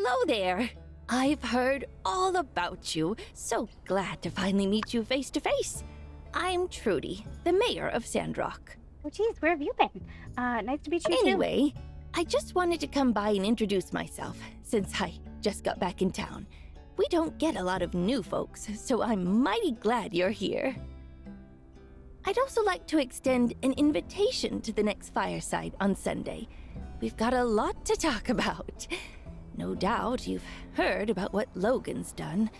Hello there. I've heard all about you. So glad to finally meet you face to face. I'm Trudy, the mayor of Sandrock. Oh, geez, where have you been? Nice to meet you, too. Anyway, I just wanted to come by and introduce myself, since I just got back in town. We don't get a lot of new folks, so I'm mighty glad you're here. I'd also like to extend an invitation to the next fireside on Sunday. We've got a lot to talk about. No doubt you've heard about what Logan's done.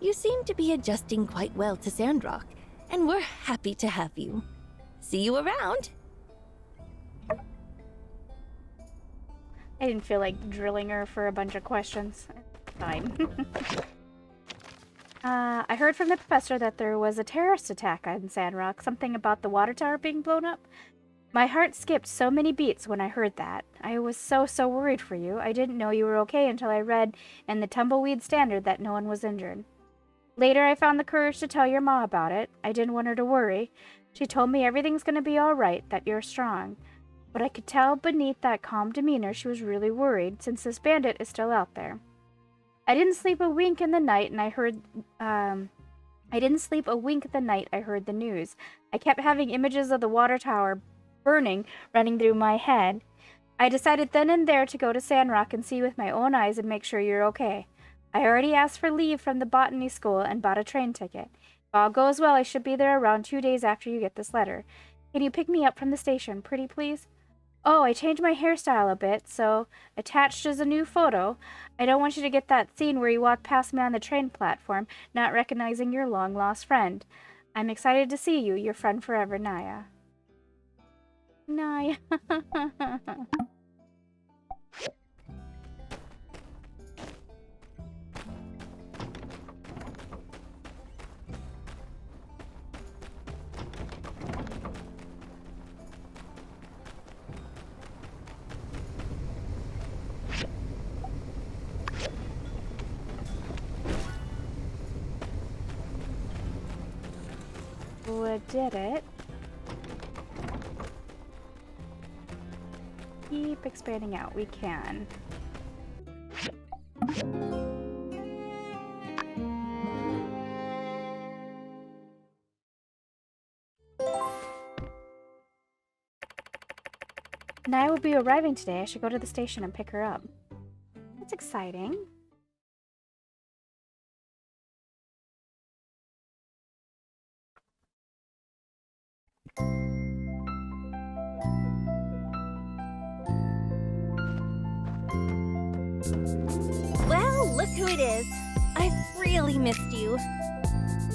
You seem to be adjusting quite well to Sandrock, and we're happy to have you. See you around. I didn't feel like drilling her for a bunch of questions. Fine. I heard from the professor that there was a terrorist attack on Sandrock, something about the water tower being blown up. My heart skipped so many beats when I heard that. I was so worried for you. I didn't know you were okay until I read in the Tumbleweed Standard that no one was injured. Later, I found the courage to tell your mom about it. I didn't want her to worry. She told me everything's going to be all right, that you're strong. But I could tell beneath that calm demeanor she was really worried, since this bandit is still out there. I didn't sleep a wink in the night, and I heard the news. I kept having images of the water tower burning running through my head. I decided then and there to go to Sandrock and see with my own eyes and make sure you're okay. I already asked for leave from the botany school and bought a train ticket. If all goes well, I should be there around 2 days after you get this letter. Can you pick me up from the station, pretty please? Oh, I changed my hairstyle a bit, so attached is a new photo. I don't want you to get that scene where you walk past me on the train platform, not recognizing your long-lost friend. I'm excited to see you, your friend forever, Naya. Naya. We did it. Keep expanding out. We can. Naya will be arriving today. I should go to the station and pick her up. That's exciting. Well, look who it is. I've really missed you.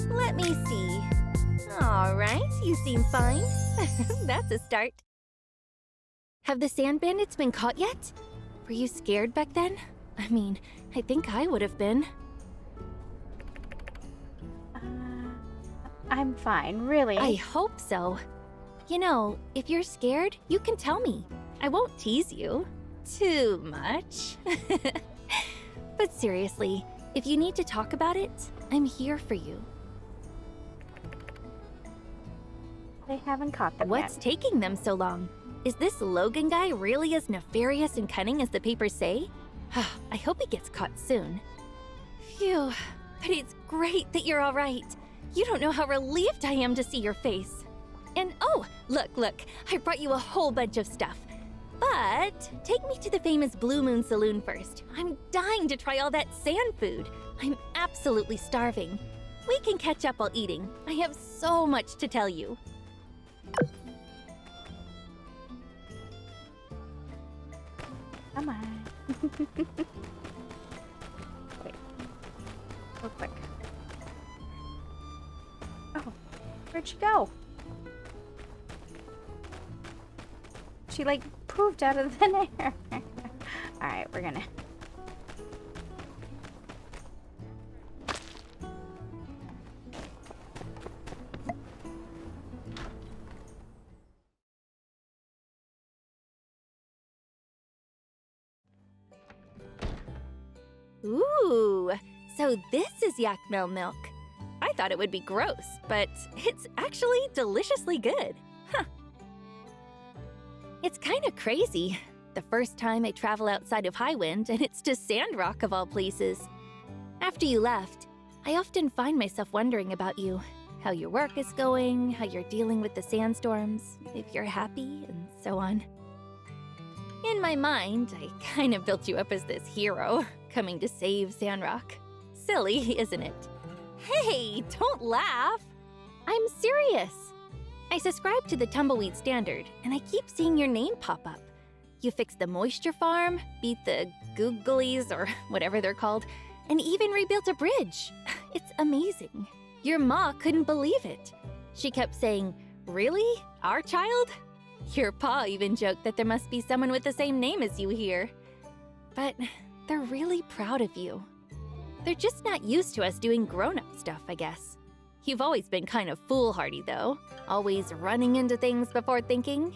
Let me see. All right, you seem fine. That's a start. Have the sand bandits been caught yet? Were you scared back then? I mean, I think I would have been. I'm fine, really. I hope so. You know, if you're scared, you can tell me. I won't tease you too much. But seriously, if you need to talk about it, I'm here for you. They haven't caught them What's yet. taking them so long? Is this Logan guy really as nefarious and cunning as the papers say? I hope he gets caught soon. Phew, but it's great that you're all right. You don't know how relieved I am to see your face. And oh, look, I brought you a whole bunch of stuff. But take me to the famous Blue Moon Saloon first. I'm dying to try all that sand food. I'm absolutely starving. We can catch up while eating. I have so much to tell you. Come on. Wait. Real quick. Oh, where'd she go? She, like, poofed out of thin air. Alright, we're gonna... Ooh, so this is yak milk. I thought it would be gross, but it's actually deliciously good. Huh. It's kind of crazy. The first time I travel outside of Highwind, and it's to Sandrock of all places. After you left, I often find myself wondering about you. How your work is going, how you're dealing with the sandstorms, if you're happy, and so on. In my mind, I kind of built you up as this hero, coming to save Sandrock. Silly, isn't it? Hey, don't laugh! I'm serious! I subscribe to the Tumbleweed Standard, and I keep seeing your name pop up. You fixed the moisture farm, beat the googlies, or whatever they're called, and even rebuilt a bridge. It's amazing. Your ma couldn't believe it. She kept saying, "Really? Our child?" Your pa even joked that there must be someone with the same name as you here. But they're really proud of you. They're just not used to us doing grown-up stuff, I guess. You've always been kind of foolhardy, though, always running into things before thinking.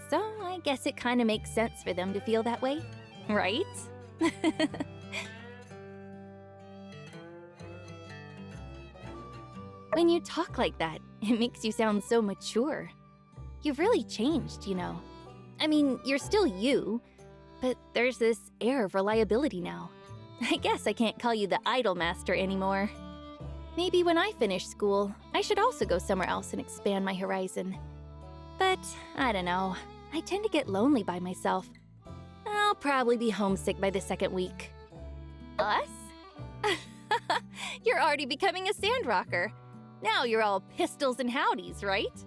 So I guess it kind of makes sense for them to feel that way, right? When you talk like that, it makes you sound so mature. You've really changed, you know. I mean, you're still you, but there's this air of reliability now. I guess I can't call you the idol master anymore. Maybe when I finish school, I should also go somewhere else and expand my horizon. But I don't know. I tend to get lonely by myself. I'll probably be homesick by the second week. Us? You're already becoming a Sandrocker. Now you're all pistols and howdies, right?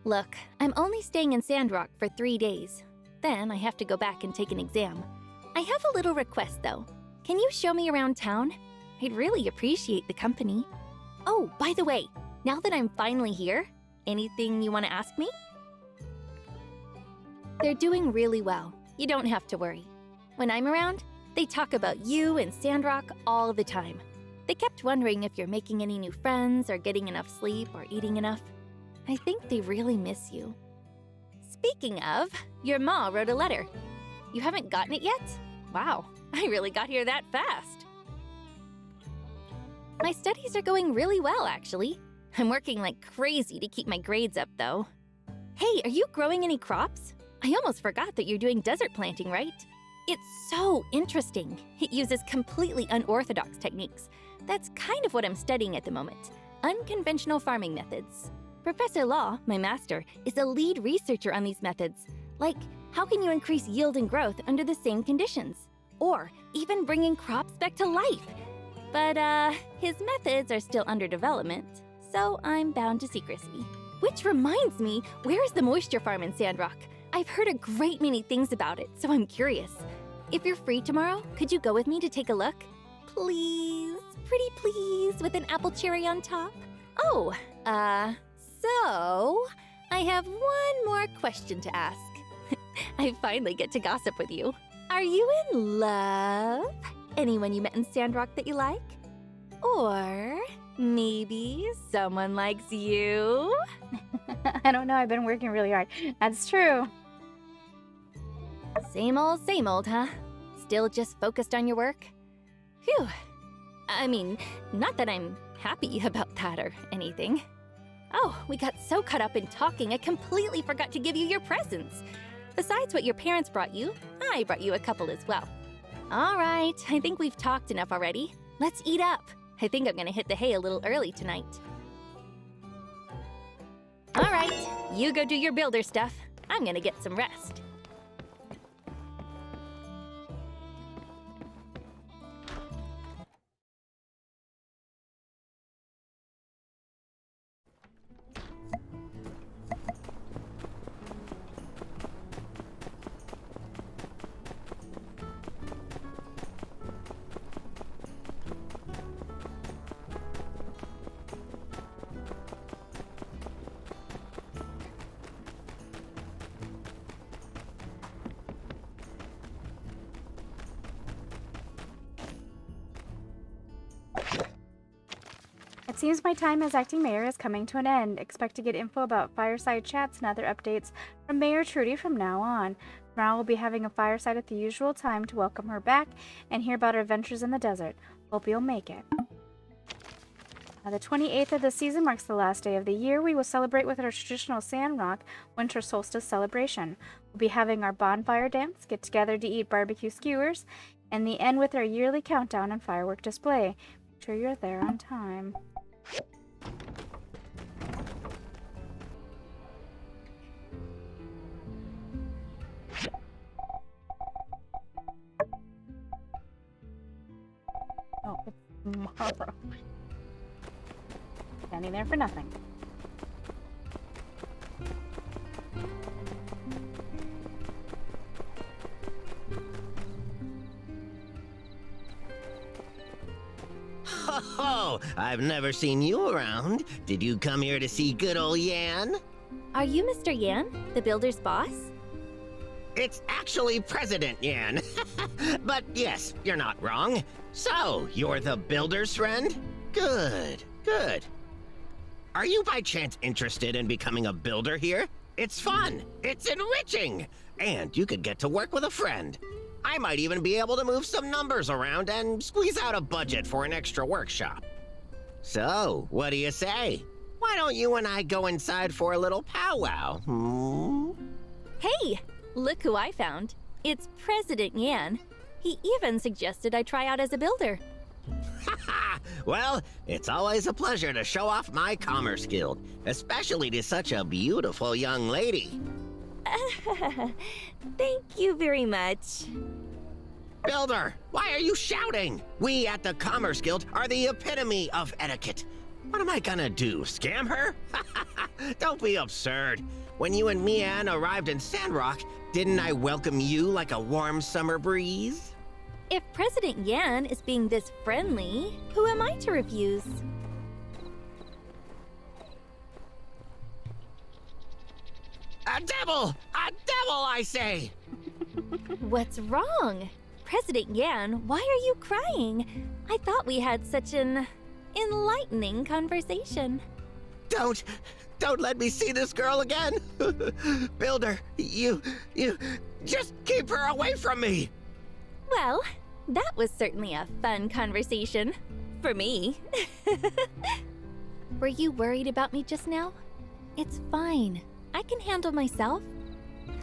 Look, I'm only staying in Sandrock for 3 days. Then I have to go back and take an exam. I have a little request, though. Can you show me around town? I'd really appreciate the company. Oh, by the way, now that I'm finally here, anything you want to ask me? They're doing really well. You don't have to worry. When I'm around, they talk about you and Sandrock all the time. They kept wondering if you're making any new friends or getting enough sleep or eating enough. I think they really miss you. Speaking of, your ma wrote a letter. You haven't gotten it yet? Wow, I really got here that fast. My studies are going really well, actually. I'm working like crazy to keep my grades up, though. Hey, are you growing any crops? I almost forgot that you're doing desert planting, right? It's so interesting. It uses completely unorthodox techniques. That's kind of what I'm studying at the moment. Unconventional farming methods. Professor Law, my master, is a lead researcher on these methods. Like, how can you increase yield and growth under the same conditions? Or even bringing crops back to life. But, his methods are still under development, so I'm bound to secrecy. Which reminds me, where's the moisture farm in Sandrock? I've heard a great many things about it, so I'm curious. If you're free tomorrow, could you go with me to take a look? Please, pretty please, with an apple cherry on top. Oh, so I have one more question to ask. I finally get to gossip with you. Are you in love? Anyone you met in Sandrock that you like? Or maybe someone likes you? I don't know, I've been working really hard. That's true. Same old, huh? Still just focused on your work? Phew. I mean, not that I'm happy about that or anything. Oh, we got so caught up in talking, I completely forgot to give you your presents. Besides what your parents brought you, I brought you a couple as well. All right, I think we've talked enough already. Let's eat up. I think I'm gonna hit the hay a little early tonight. All right, you go do your builder stuff. I'm gonna get some rest. It seems my time as acting mayor is coming to an end. Expect to get info about fireside chats and other updates from Mayor Trudy from now on. Tomorrow we'll be having a fireside at the usual time to welcome her back and hear about her adventures in the desert. Hope you'll make it. The 28th of the season marks the last day of the year. We will celebrate with our traditional Sandrock winter solstice celebration. We'll be having our bonfire dance, get together to eat barbecue skewers, and the end with our yearly countdown and firework display. Make sure you're there on time. Oh, it's tomorrow. Standing there for nothing. Ho! I've never seen you around. Did you come here to see good old Yan? Are you Mr. Yan, the builder's boss? It's actually President Yan. But yes, you're not wrong. So, you're the builder's friend? Good, good. Are you by chance interested in becoming a builder here? It's fun, it's enriching, and you could get to work with a friend. I might even be able to move some numbers around and squeeze out a budget for an extra workshop. So, what do you say? Why don't you and I go inside for a little powwow, Hey, look who I found. It's President Yan. He even suggested I try out as a builder. Well, it's always a pleasure to show off my commerce guild, especially to such a beautiful young lady. Thank you very much. Builder, why are you shouting? We at the Commerce Guild are the epitome of etiquette. What am I gonna do, scam her? Don't be absurd. When you and Mian arrived in Sandrock, didn't I welcome you like a warm summer breeze? If President Yan is being this friendly, who am I to refuse? A devil! A devil, I say! What's wrong? President Yan, why are you crying? I thought we had such an enlightening conversation. Don't let me see this girl again! Builder, you just keep her away from me! Well, that was certainly a fun conversation. For me. Were you worried about me just now? It's fine. I can handle myself.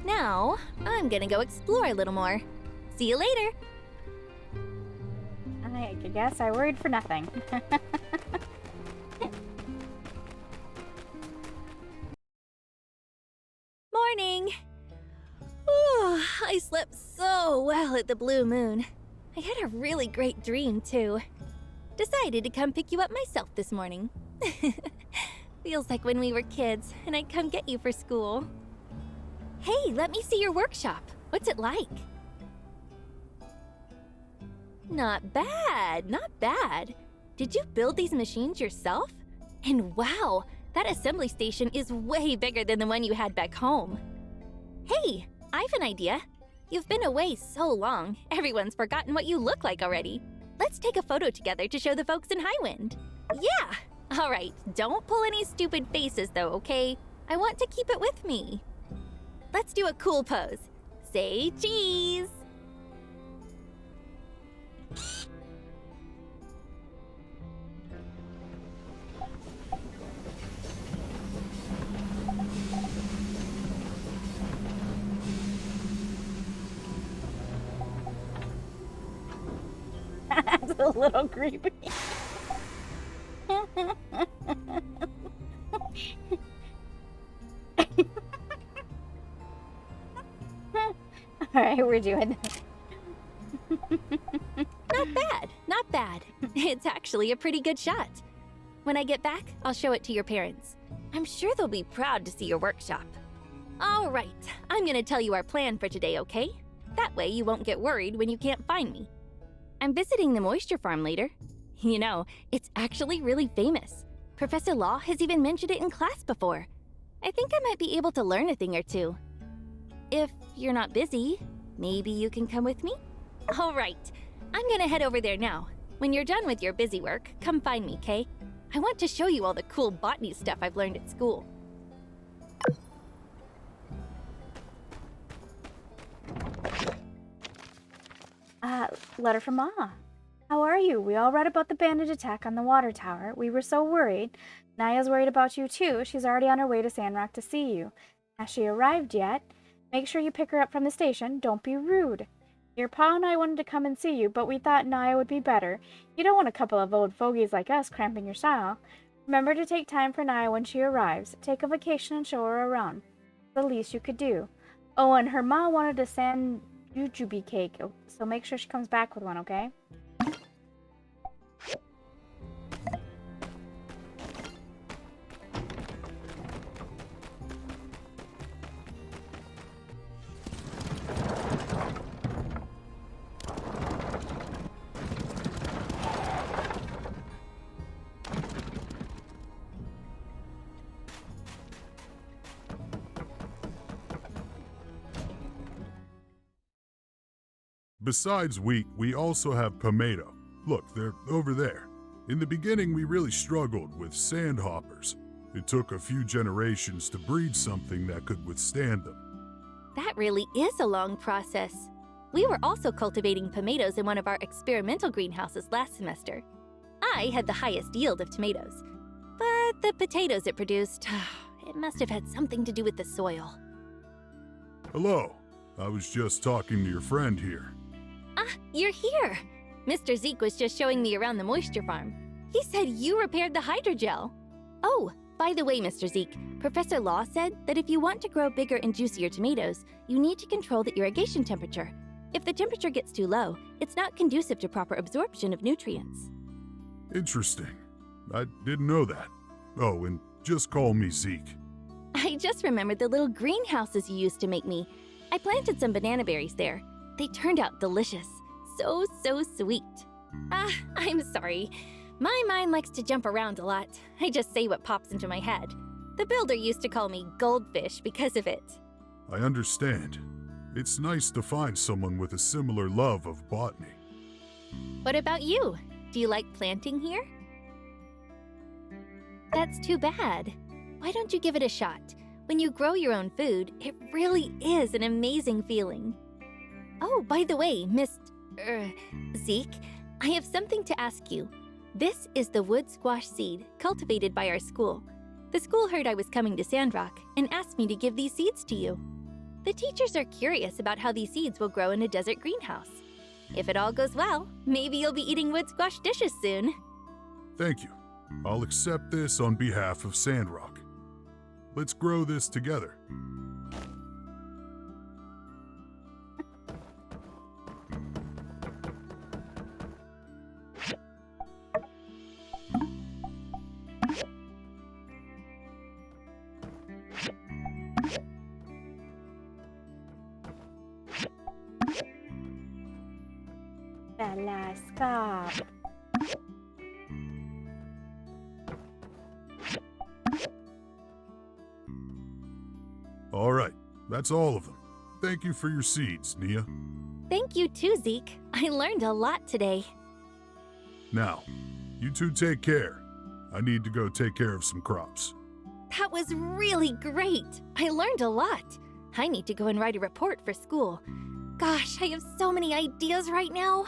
Now, I'm gonna go explore a little more. See you later. I guess I worried for nothing. Morning. Ooh, I slept so well at the Blue Moon. I had a really great dream, too. Decided to come pick you up myself this morning. Feels like when we were kids, and I'd come get you for school. Hey, let me see your workshop. What's it like? Not bad, not bad. Did you build these machines yourself? And wow, that assembly station is way bigger than the one you had back home. Hey, I have an idea. You've been away so long, everyone's forgotten what you look like already. Let's take a photo together to show the folks in Highwind. Yeah! All right, don't pull any stupid faces though, okay? I want to keep it with me. Let's do a cool pose. Say cheese! That's a little creepy. Alright, we're doing this. Not bad, not bad. It's actually a pretty good shot. When I get back, I'll show it to your parents. I'm sure they'll be proud to see your workshop. All right, I'm gonna tell you our plan for today, okay? That way you won't get worried when you can't find me. I'm visiting the moisture farm later. You know, it's actually really famous. Professor Law has even mentioned it in class before. I think I might be able to learn a thing or two. If you're not busy, maybe you can come with me? All right, I'm gonna head over there now. When you're done with your busy work, come find me, Kay? I want to show you all the cool botany stuff I've learned at school. Letter from Ma. How are you? We all read about the bandit attack on the water tower. We were so worried. Naya's worried about you too. She's already on her way to Sandrock to see you. Has she arrived yet? Make sure you pick her up from the station. Don't be rude. Your pa and I wanted to come and see you, but we thought Naya would be better. You don't want a couple of old fogies like us cramping your style. Remember to take time for Naya when she arrives. Take a vacation and show her around. The least you could do. Oh, and her ma wanted a jujube cake, so make sure she comes back with one, okay? Besides wheat, we also have pomato. Look, they're over there. In the beginning, we really struggled with sandhoppers. It took a few generations to breed something that could withstand them. That really is a long process. We were also cultivating tomatoes in one of our experimental greenhouses last semester. I had the highest yield of tomatoes, but the potatoes it produced, it must have had something to do with the soil. Hello, I was just talking to your friend here. Ah, you're here! Mr. Zeke was just showing me around the moisture farm. He said you repaired the hydrogel. Oh, by the way, Mr. Zeke, Professor Law said that if you want to grow bigger and juicier tomatoes, you need to control the irrigation temperature. If the temperature gets too low, it's not conducive to proper absorption of nutrients. Interesting. I didn't know that. Oh, and just call me Zeke. I just remembered the little greenhouses you used to make me. I planted some banana berries there. They turned out delicious. So sweet. I'm sorry. My mind likes to jump around a lot. I just say what pops into my head. The builder used to call me Goldfish because of it. I understand. It's nice to find someone with a similar love of botany. What about you? Do you like planting here? That's too bad. Why don't you give it a shot? When you grow your own food, it really is an amazing feeling. Oh, by the way, Zeke, I have something to ask you. This is the wood squash seed cultivated by our school. The school heard I was coming to Sandrock and asked me to give these seeds to you. The teachers are curious about how these seeds will grow in a desert greenhouse. If it all goes well, maybe you'll be eating wood squash dishes soon. Thank you. I'll accept this on behalf of Sandrock. Let's grow this together. Stop. All right, that's all of them. Thank you for your seeds, Nia. Thank you too, Zeke. I learned a lot today. Now, you two take care. I need to go take care of some crops. That was really great. I learned a lot. I need to go and write a report for school. Gosh, I have so many ideas right now.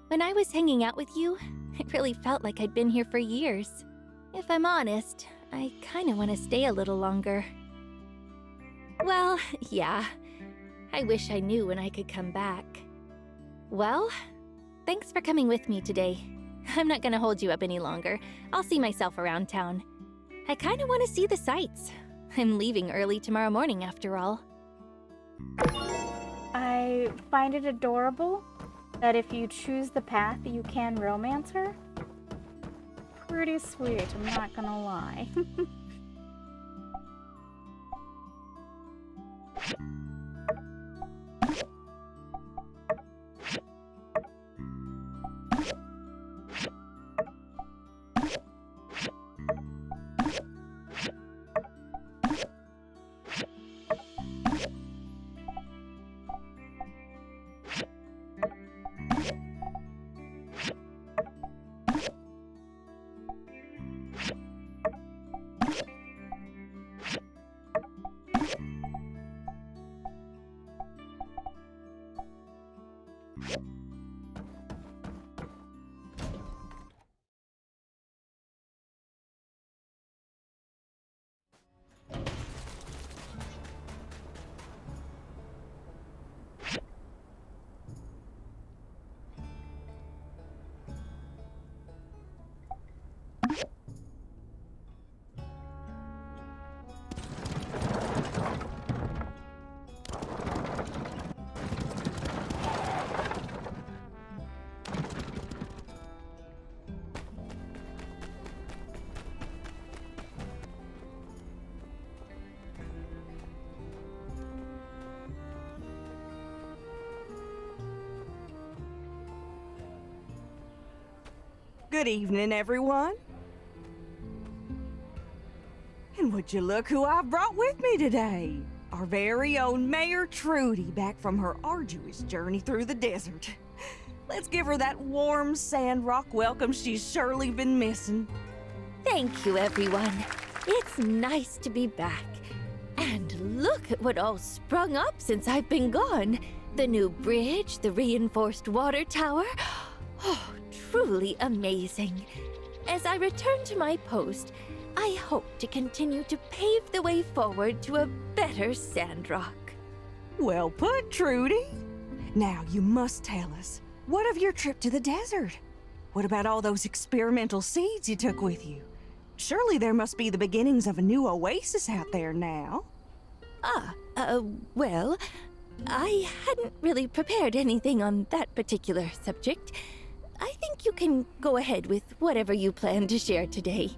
When I was hanging out with you, it really felt like I'd been here for years. If I'm honest, I kind of want to stay a little longer. Well, yeah. I wish I knew when I could come back. Well, thanks for coming with me today. I'm not gonna hold you up any longer. I'll see myself around town. I kind of want to see the sights. I'm leaving early tomorrow morning after all. I find it adorable that if you choose the path, you can romance her. Pretty sweet, I'm not gonna lie. Good evening, everyone. And would you look who I've brought with me today? Our very own Mayor Trudy, back from her arduous journey through the desert. Let's give her that warm Sandrock welcome she's surely been missing. Thank you, everyone. It's nice to be back. And look at what all sprung up since I've been gone. The new bridge, the reinforced water tower. Oh, truly amazing. As I return to my post, I hope to continue to pave the way forward to a better Sandrock. Well put, Trudy. Now you must tell us, what of your trip to the desert? What about all those experimental seeds you took with you? Surely there must be the beginnings of a new oasis out there now. Well, I hadn't really prepared anything on that particular subject. I think you can go ahead with whatever you plan to share today.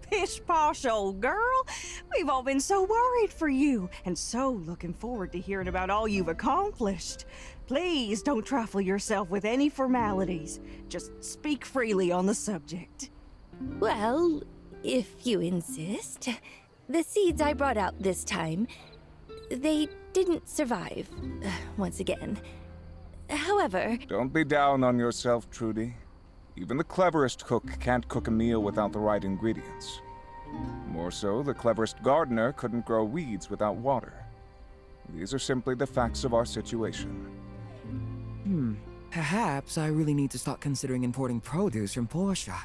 Pish-posh, old girl. We've all been so worried for you, and so looking forward to hearing about all you've accomplished. Please don't trifle yourself with any formalities. Just speak freely on the subject. Well, if you insist. The seeds I brought out this time, they didn't survive, once again. However... Don't be down on yourself, Trudy. Even the cleverest cook can't cook a meal without the right ingredients. More so, the cleverest gardener couldn't grow weeds without water. These are simply the facts of our situation. Perhaps I really need to start considering importing produce from Portia.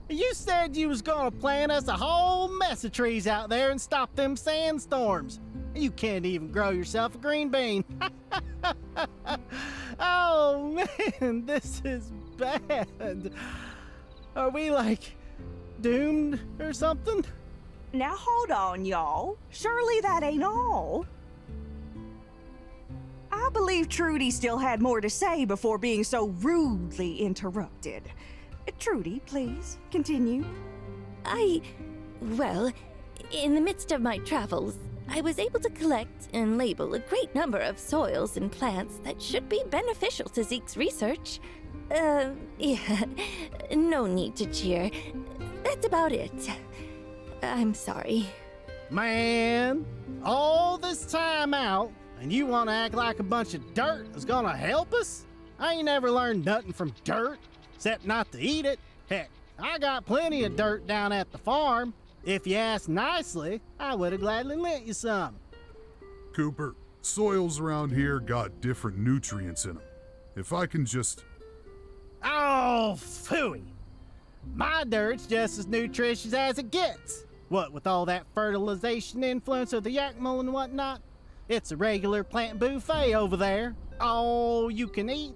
You said you was gonna plant us a whole mess of trees out there and stop them sandstorms. You can't even grow yourself a green bean. Oh man, this is bad. Are we like doomed or something? Now hold on, y'all. Surely that ain't all. I believe Trudy still had more to say before being so rudely interrupted. Trudy, please, continue. Well, in the midst of my travels, I was able to collect and label a great number of soils and plants that should be beneficial to Zeke's research. Yeah, no need to cheer. That's about it. I'm sorry. Man, all this time out, and you want to act like a bunch of dirt is gonna help us? I ain't never learned nothing from dirt, except not to eat it. Heck, I got plenty of dirt down at the farm. If you asked nicely, I would have gladly lent you some. Cooper, soils around here got different nutrients in them. If I can just... Oh, phooey. My dirt's just as nutritious as it gets. What with all that fertilization influence of the yakmel and whatnot? It's a regular plant buffet over there. All you can eat.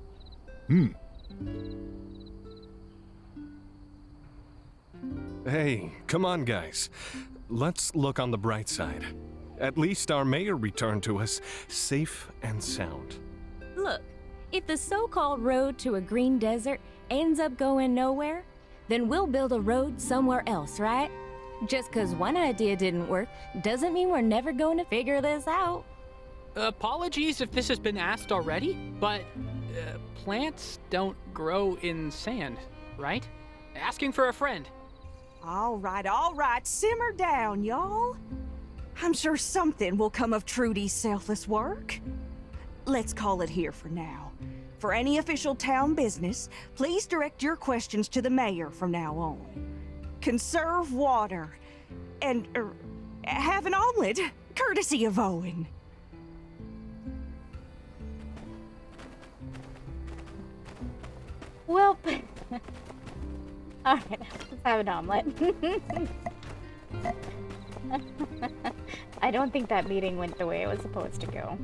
Hey, come on, guys. Let's look on the bright side. At least our mayor returned to us safe and sound. Look, if the so-called road to a green desert ends up going nowhere, then we'll build a road somewhere else, right? Just 'cause one idea didn't work doesn't mean we're never going to figure this out. Apologies if this has been asked already, but plants don't grow in sand, right? Asking for a friend. All right, simmer down, y'all. I'm sure something will come of Trudy's selfless work. Let's call it here for now. For any official town business, please direct your questions to the mayor from now on. Conserve water and have an omelet, courtesy of Owen. Well, alright, let's have an omelet. I don't think that meeting went the way it was supposed to go.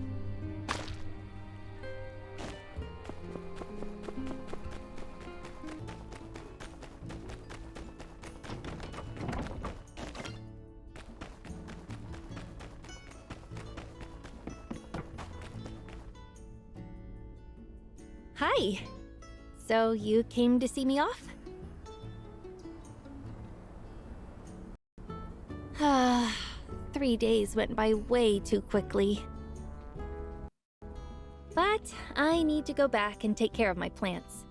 Hi. So you came to see me off? 3 days went by way too quickly. But I need to go back and take care of my plants.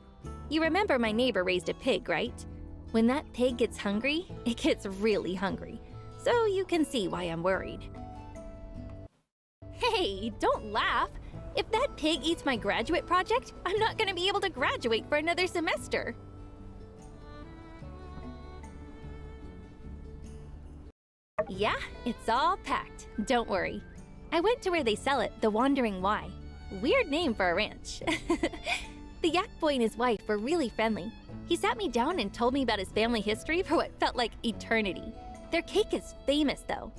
You remember my neighbor raised a pig, right? When that pig gets hungry, it gets really hungry. So you can see why I'm worried. Hey, don't laugh. If that pig eats my graduate project, I'm not gonna be able to graduate for another semester. Yeah, it's all packed. Don't worry. I went to where they sell it, the Wandering Y. Weird name for a ranch. The yak boy and his wife were really friendly. He sat me down and told me about his family history for what felt like eternity. Their cake is famous, though.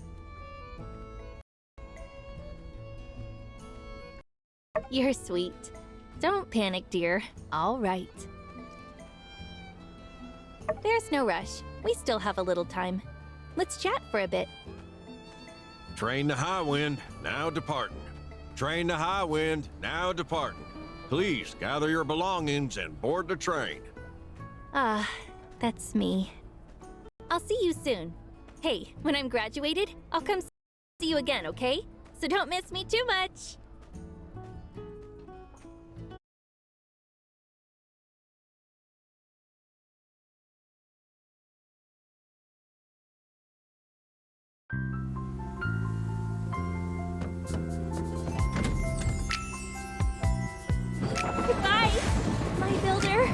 You're sweet. Don't panic, dear. All right. There's no rush. We still have a little time. Let's chat for a bit. Train to high wind, now departing. Train to high wind, now departing. Please gather your belongings and board the train. Ah, that's me. I'll see you soon. Hey, when I'm graduated, I'll come see you again, okay? So don't miss me too much. Goodbye, my builder.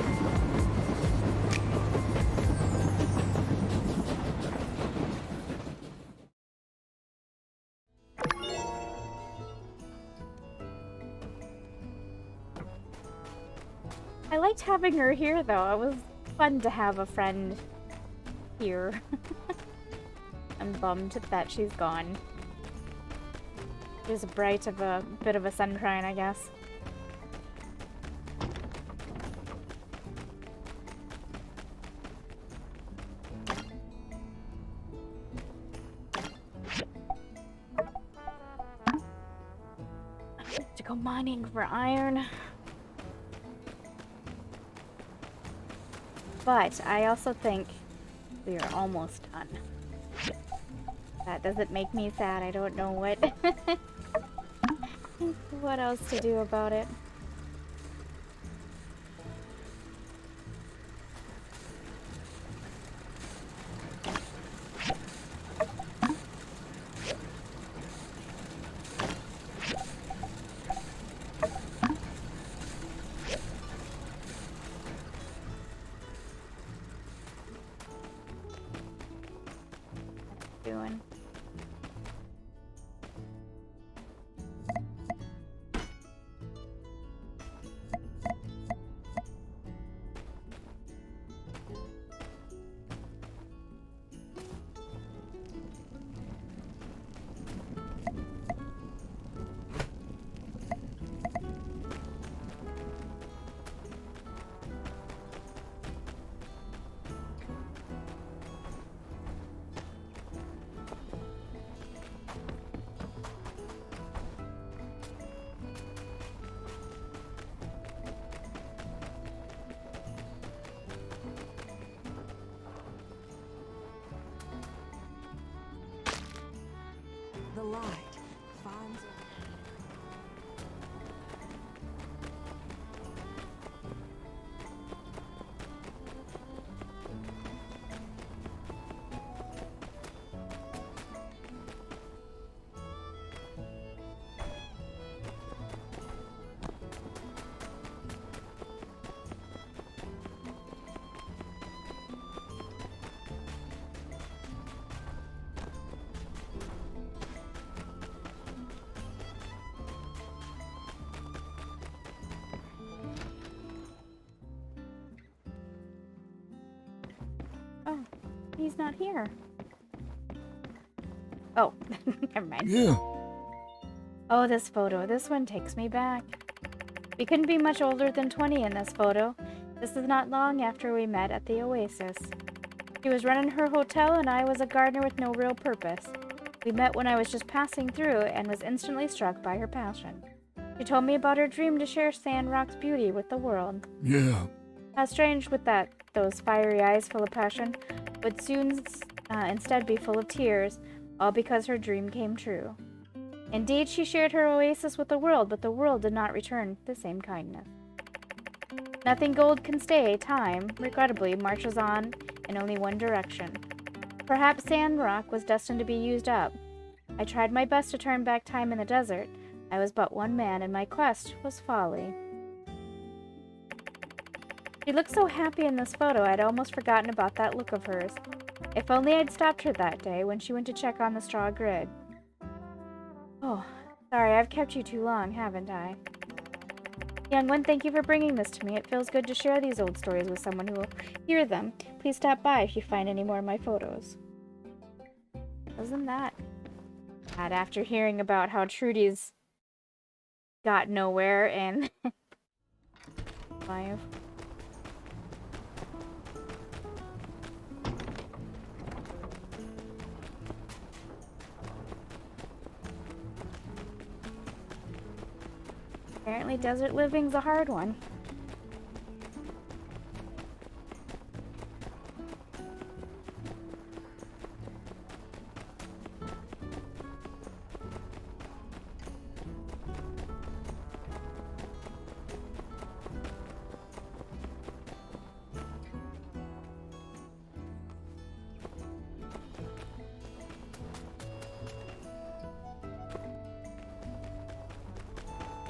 I liked having her here, though. It was fun to have a friend here. I'm bummed that she's gone. She was bright of a bit of a sunshine, I guess. I have to go mining for iron. But I also think we are almost done. That doesn't make me sad. I don't know what else to do about it. Doing. The light finds Oh, he's not here. Oh, never mind. Yeah. Oh, this photo. This one takes me back. We couldn't be much older than 20 in this photo. This is not long after we met at the Oasis. She was running her hotel and I was a gardener with no real purpose. We met when I was just passing through and was instantly struck by her passion. She told me about her dream to share Sandrock's beauty with the world. Yeah. How strange would those fiery eyes full of passion would soon instead be full of tears, all because her dream came true. Indeed, she shared her oasis with the world, but the world did not return the same kindness. Nothing gold can stay. Time, regrettably, marches on in only one direction. Perhaps Sandrock was destined to be used up. I tried my best to turn back time in the desert. I was but one man, and my quest was folly. She looked so happy in this photo, I'd almost forgotten about that look of hers. If only I'd stopped her that day when she went to check on the straw grid. Oh, sorry, I've kept you too long, haven't I? Young one, thank you for bringing this to me. It feels good to share these old stories with someone who will hear them. Please stop by if you find any more of my photos. Wasn't that bad after hearing about how Trudy's got nowhere and... Live. Apparently desert living's a hard one.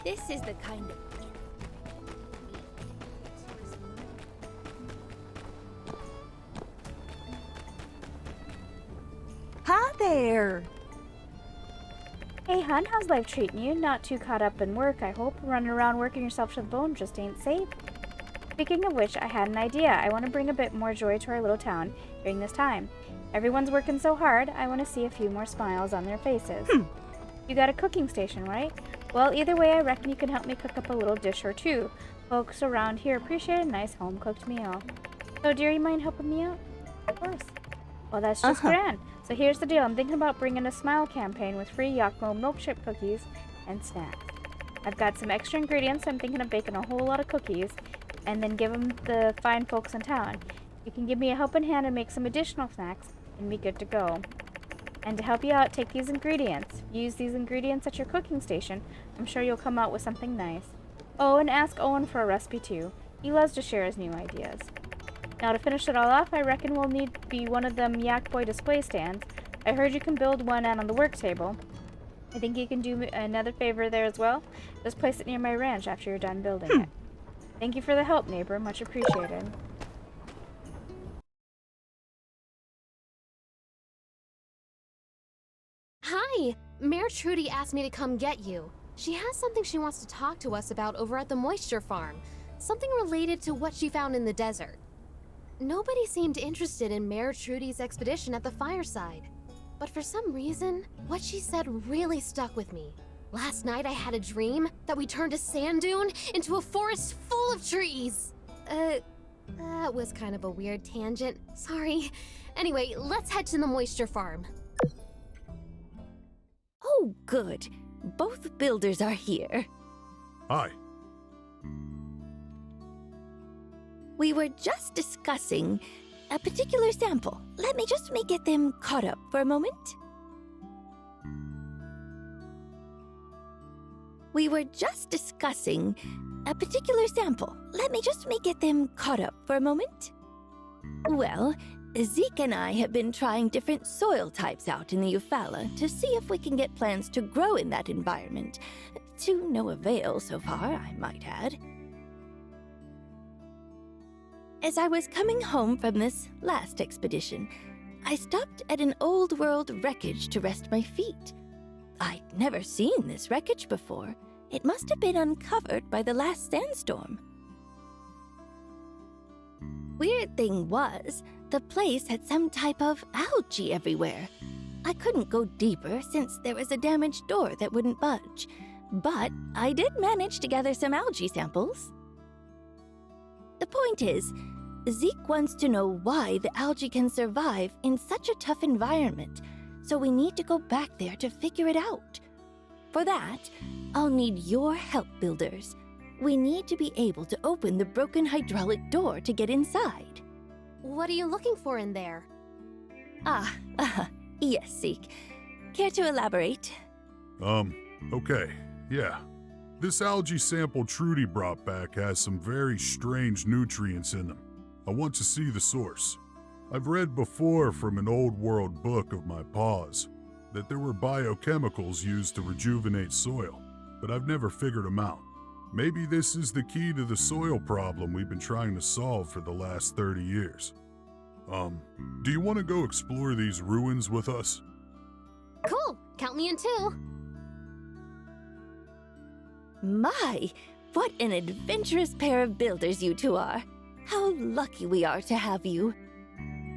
This is the kind of... Hi there! Hey, hun, how's life treating you? Not too caught up in work, I hope. Running around working yourself to the bone just ain't safe. Speaking of which, I had an idea. I want to bring a bit more joy to our little town during this time. Everyone's working so hard, I want to see a few more smiles on their faces. You got a cooking station, right? Well, either way, I reckon you can help me cook up a little dish or two. Folks around here appreciate a nice home-cooked meal. So, dear, you mind helping me out? Of course. Well, that's just grand. So here's the deal. I'm thinking about bringing a smile campaign with free Yakmo milk chip cookies and snacks. I've got some extra ingredients, so I'm thinking of baking a whole lot of cookies and then give them the fine folks in town. You can give me a helping hand and make some additional snacks and be good to go. And to help you out, take these ingredients. Use these ingredients at your cooking station. I'm sure you'll come out with something nice. Oh, and ask Owen for a recipe too. He loves to share his new ideas. Now to finish it all off, I reckon we'll need one of them Yak Boy display stands. I heard you can build one out on the work table. I think you can do me another favor there as well. Just place it near my ranch after you're done building it. Thank you for the help, neighbor. Much appreciated. Hi! Mayor Trudy asked me to come get you. She has something she wants to talk to us about over at the moisture farm. Something related to what she found in the desert. Nobody seemed interested in Mayor Trudy's expedition at the fireside. But for some reason, what she said really stuck with me. Last night I had a dream that we turned a sand dune into a forest full of trees. That was kind of a weird tangent. Sorry. Anyway, let's head to the moisture farm. Oh, good. Both builders are here. Hi. We were just discussing a particular sample. Let me just get them caught up for a moment. We were just discussing a particular sample. Let me just get them caught up for a moment. Well, Zeke and I have been trying different soil types out in the Eufaula to see if we can get plants to grow in that environment. To no avail so far, I might add. As I was coming home from this last expedition, I stopped at an old world wreckage to rest my feet. I'd never seen this wreckage before. It must have been uncovered by the last sandstorm. Weird thing was, the place had some type of algae everywhere. I couldn't go deeper since there was a damaged door that wouldn't budge, but I did manage to gather some algae samples. The point is, Zeke wants to know why the algae can survive in such a tough environment, so we need to go back there to figure it out. For that, I'll need your help, builders. We need to be able to open the broken hydraulic door to get inside. What are you looking for in there? Yes, Zeke. Care to elaborate? Okay, yeah. This algae sample Trudy brought back has some very strange nutrients in them. I want to see the source. I've read before from an old world book of my pa's that there were biochemicals used to rejuvenate soil, but I've never figured them out. Maybe this is the key to the soil problem we've been trying to solve for the last 30 years. Do you want to go explore these ruins with us? Cool. Count me in too. My, what an adventurous pair of builders you two are. How lucky we are to have you.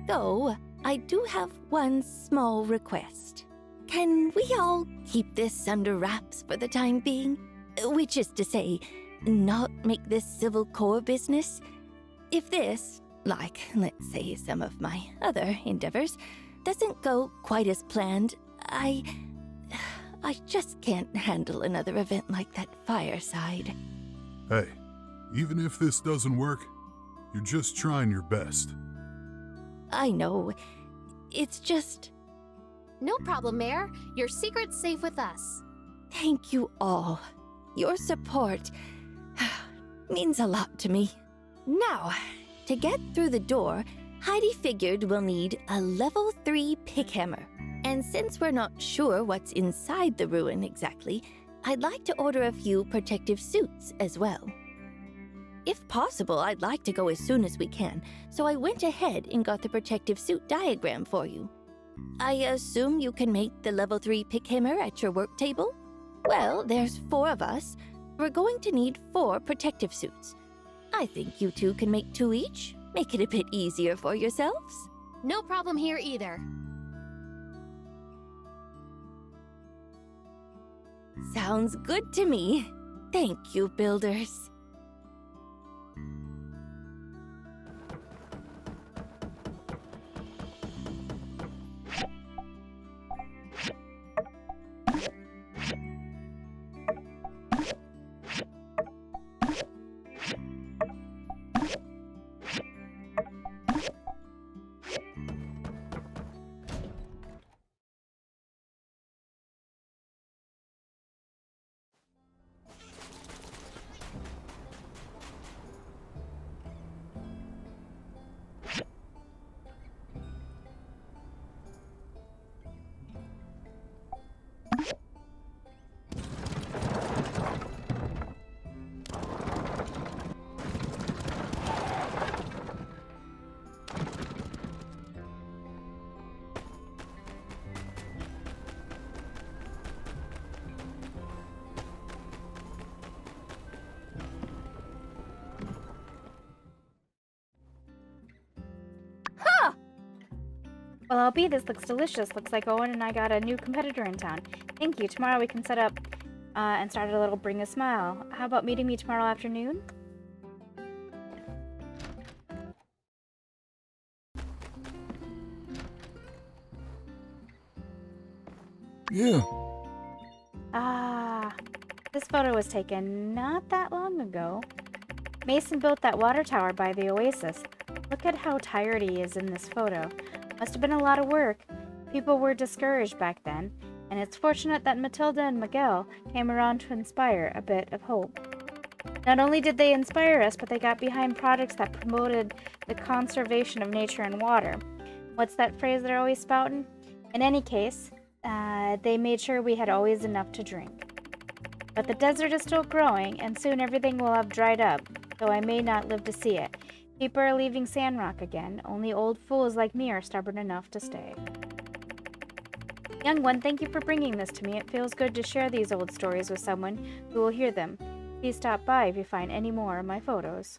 Though, I do have one small request. Can we all keep this under wraps for the time being? Which is to say, not make this civil core business? If this, like, let's say, some of my other endeavors, doesn't go quite as planned, I just can't handle another event like that fireside. Hey, even if this doesn't work, you're just trying your best. I know. It's just... No problem, Mayor. Your secret's safe with us. Thank you all. Your support means a lot to me. Now, to get through the door, Heidi figured we'll need a level 3 pick hammer. And since we're not sure what's inside the ruin exactly, I'd like to order a few protective suits as well. If possible, I'd like to go as soon as we can, so I went ahead and got the protective suit diagram for you. I assume you can make the level 3 pick hammer at your work table? Well, there's 4 of us. We're going to need 4 protective suits. I think you two can make 2 each. Make it a bit easier for yourselves. No problem here either. Sounds good to me. Thank you, builders. Well, LB, this looks delicious. Looks like Owen and I got a new competitor in town. Thank you. Tomorrow we can set up and start a little Bring a Smile. How about meeting me tomorrow afternoon? Yeah. Ah, this photo was taken not that long ago. Mason built that water tower by the oasis. Look at how tired he is in this photo. Must have been a lot of work. People were discouraged back then, and it's fortunate that Matilda and Miguel came around to inspire a bit of hope. Not only did they inspire us, but they got behind projects that promoted the conservation of nature and water. What's that phrase they're always spouting? In any case, they made sure we had always enough to drink. But the desert is still growing, and soon everything will have dried up, though I may not live to see it. People are leaving Sandrock again. Only old fools like me are stubborn enough to stay. Young one, thank you for bringing this to me. It feels good to share these old stories with someone who will hear them. Please stop by if you find any more of my photos.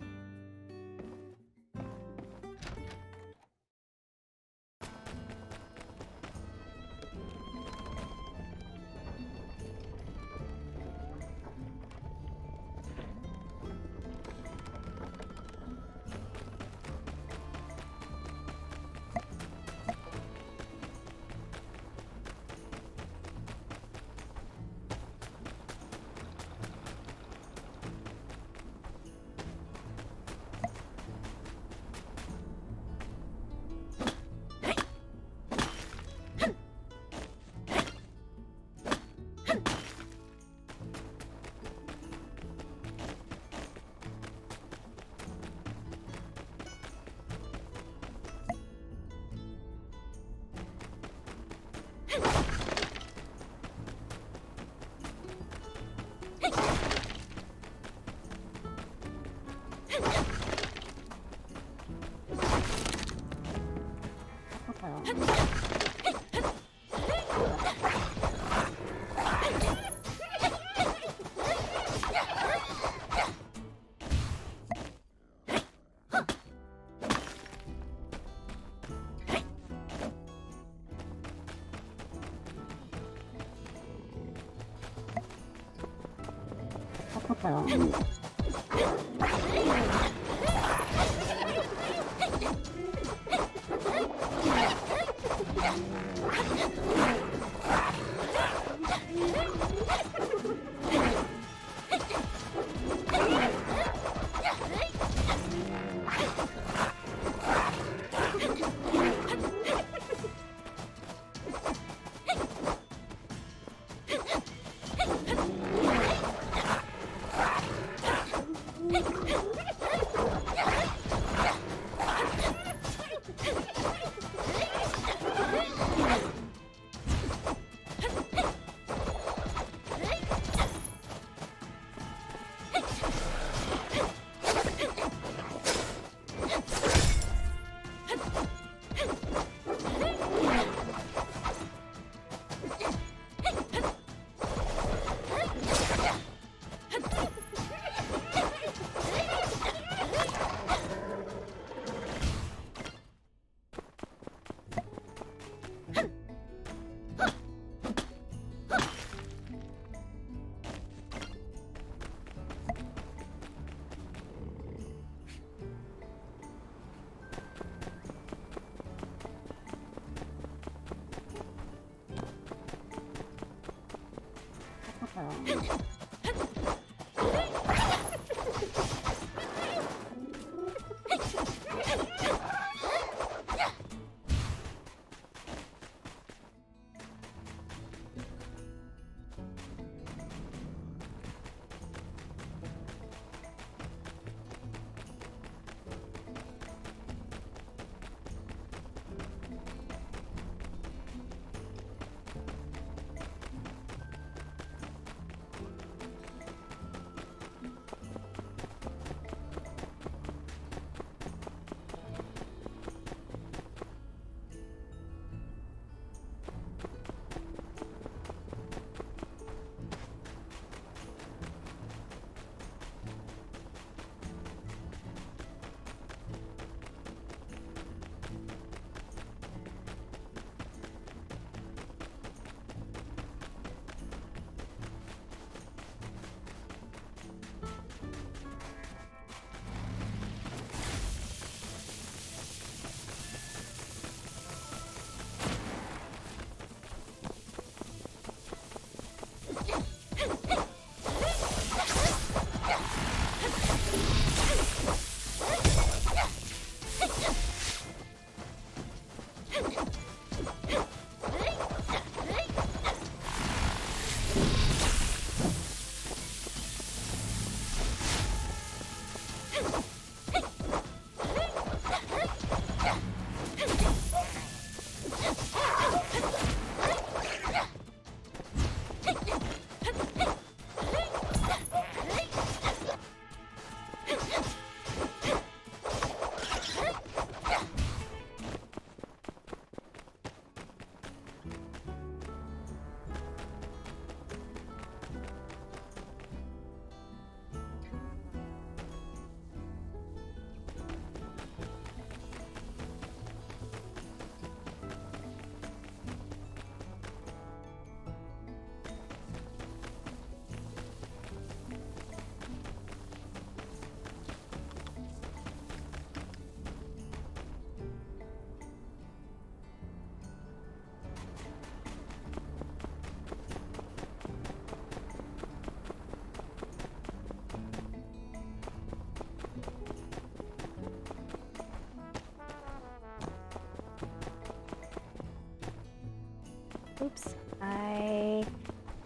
Oops, I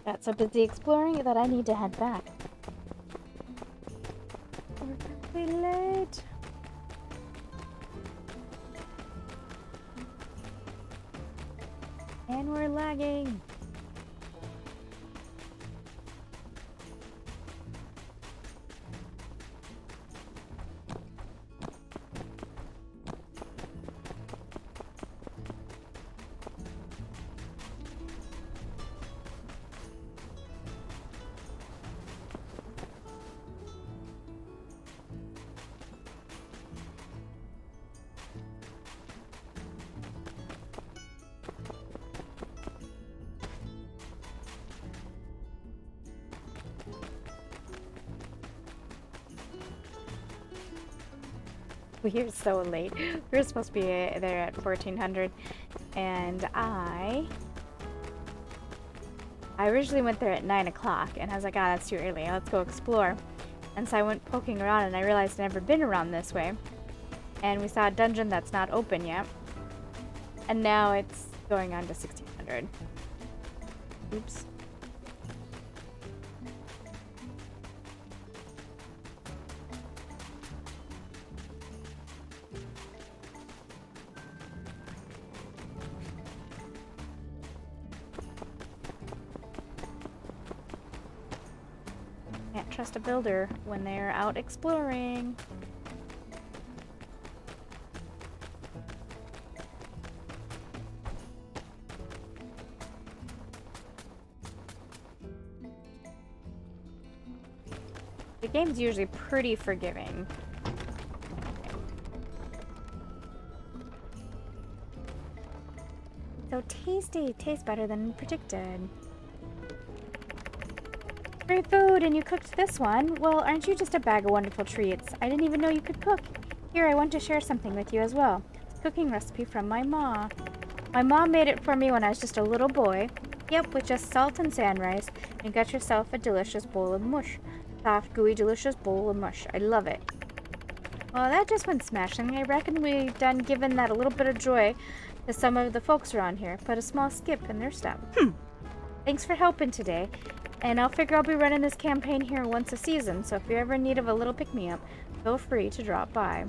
got so busy exploring that I need to head back. We're really late. And we're lagging. We are so late. We were supposed to be there at 1400, and I originally went there at 9 o'clock, and I was like, ah, that's too early. Let's go explore. And so I went poking around, and I realized I'd never been around this way. And we saw a dungeon that's not open yet, and now it's going on to 1600. Oops. Can't trust a builder when they're out exploring. The game's usually pretty forgiving. So tasty, tastes better than predicted. Great food, and you cooked this one. Well, aren't you just a bag of wonderful treats? I didn't even know you could cook. Here, I want to share something with you as well. It's a cooking recipe from my ma. My mom made it for me when I was just a little boy. Yep, with just salt and sand rice, and you got yourself a delicious bowl of mush. Soft, gooey, delicious bowl of mush. I love it. Well, that just went smashing. I reckon we've done given that a little bit of joy to some of the folks around here. Put a small skip in their step. Thanks for helping today. And I'll figure I'll be running this campaign here once a season, so if you're ever in need of a little pick-me-up, feel free to drop by.